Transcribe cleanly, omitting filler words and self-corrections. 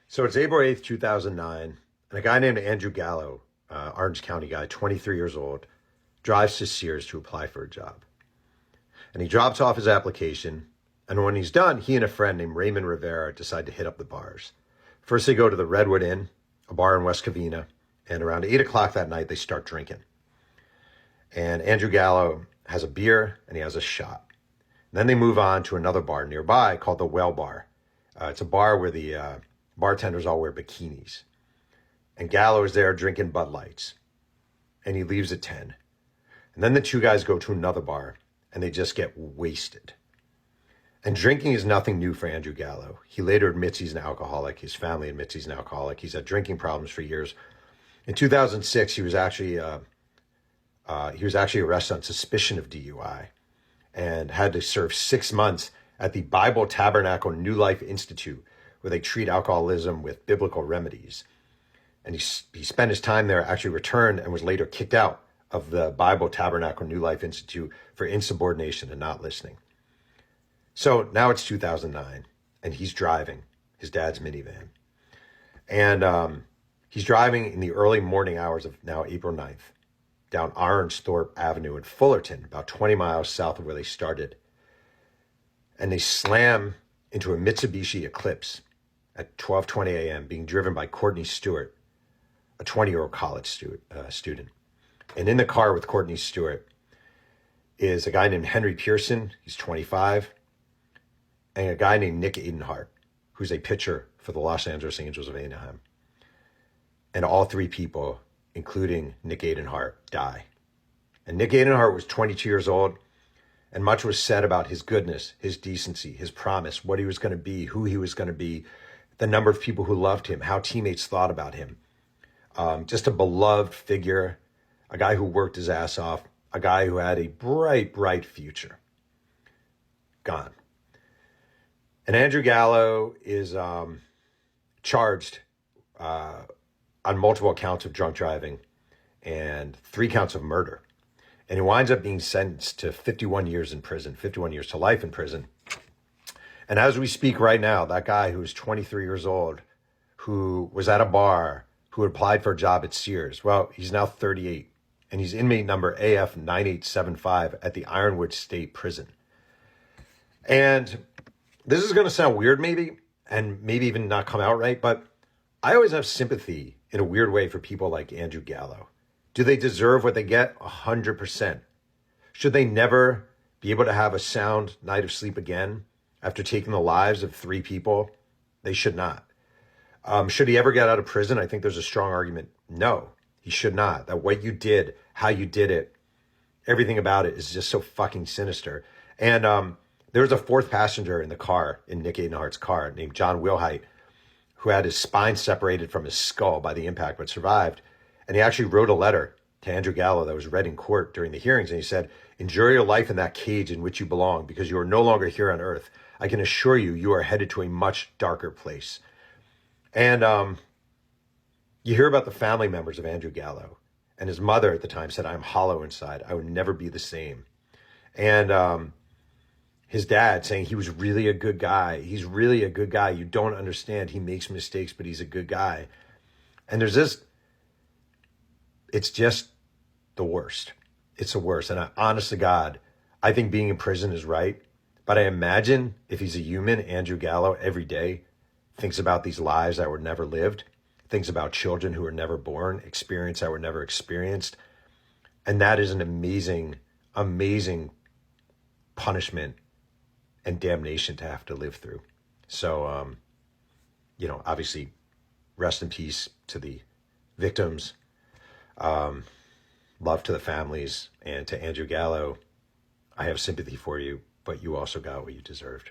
So it's April 8th, 2009, and a guy named Andrew Gallo, Orange County guy, 23 years old, drives to Sears to apply for a job. And he drops off his application, and when he's done, he and a friend named Raymond Rivera decide to hit up the bars. First, they go to the Redwood Inn, a bar in West Covina, and around 8 o'clock that night, they start drinking. And Andrew Gallo has a beer, and he has a shot. And then they move on to another bar nearby called the Well Bar. It's a bar where the bartenders all wear bikinis. And Gallo is there drinking Bud Lights. And he leaves at 10. And then the two guys go to another bar and they just get wasted. And drinking is nothing new for Andrew Gallo. He later admits he's an alcoholic. His family admits he's an alcoholic. He's had drinking problems for years. In 2006, he was actually arrested on suspicion of DUI and had to serve 6 months at the Bible Tabernacle New Life Institute, where they treat alcoholism with biblical remedies. And he spent his time there, actually returned, and was later kicked out of the Bible Tabernacle New Life Institute for insubordination and not listening. So now it's 2009, and he's driving his dad's minivan. And he's driving in the early morning hours of now April 9th down Orangethorpe Avenue in Fullerton, about 20 miles south of where they started. And they slam into a Mitsubishi Eclipse at 12:20 a.m., being driven by Courtney Stewart, a 20-year-old college student. And in the car with Courtney Stewart is a guy named Henry Pearson, he's 25, and a guy named Nick Adenhart, who's a pitcher for the Los Angeles Angels of Anaheim. And all three people, including Nick Adenhart, die. And Nick Adenhart was 22 years old, and much was said about his goodness, his decency, his promise, what he was going to be, who he was going to be, the number of people who loved him, how teammates thought about him. Just a beloved figure, a guy who worked his ass off, a guy who had a bright, bright future. Gone. And Andrew Gallo is charged on multiple counts of drunk driving and 3 counts of murder. And he winds up being sentenced to 51 years in prison, 51 years to life in prison. And as we speak right now, that guy who was 23 years old, who was at a bar, who had applied for a job at Sears, well, he's now 38. And he's inmate number AF9875 at the Ironwood State Prison. And this is going to sound weird maybe, and maybe even not come out right, but I always have sympathy in a weird way for people like Andrew Gallo. Do they deserve what they get? 100%. Should they never be able to have a sound night of sleep again after taking the lives of 3 people? They should not. Should he ever get out of prison? I think there's a strong argument. No, he should not. That what you did, how you did it, everything about it is just so fucking sinister. And there was a 4th passenger in the car, in Nick Adenhart's car, named John Wilhite, who had his spine separated from his skull by the impact but survived. And he actually wrote a letter to Andrew Gallo that was read in court during the hearings. And he said, "Enjoy your life in that cage in which you belong, because you are no longer here on earth. I can assure you, you are headed to a much darker place." And you hear about the family members of Andrew Gallo. And his mother at the time said, "I'm hollow inside. I would never be the same." And his dad saying he was really a good guy. He's really a good guy. You don't understand. He makes mistakes, but he's a good guy. And there's this, it's just the worst. It's the worst. And honest to God, I think being in prison is right. But I imagine if he's a human, Andrew Gallo every day thinks about these lives that were never lived, thinks about children who were never born, experience that were never experienced. And that is an amazing, amazing punishment and damnation to have to live through. So, obviously, rest in peace to the victims. Love to the families, and to Andrew Gallo, I have sympathy for you, but you also got what you deserved.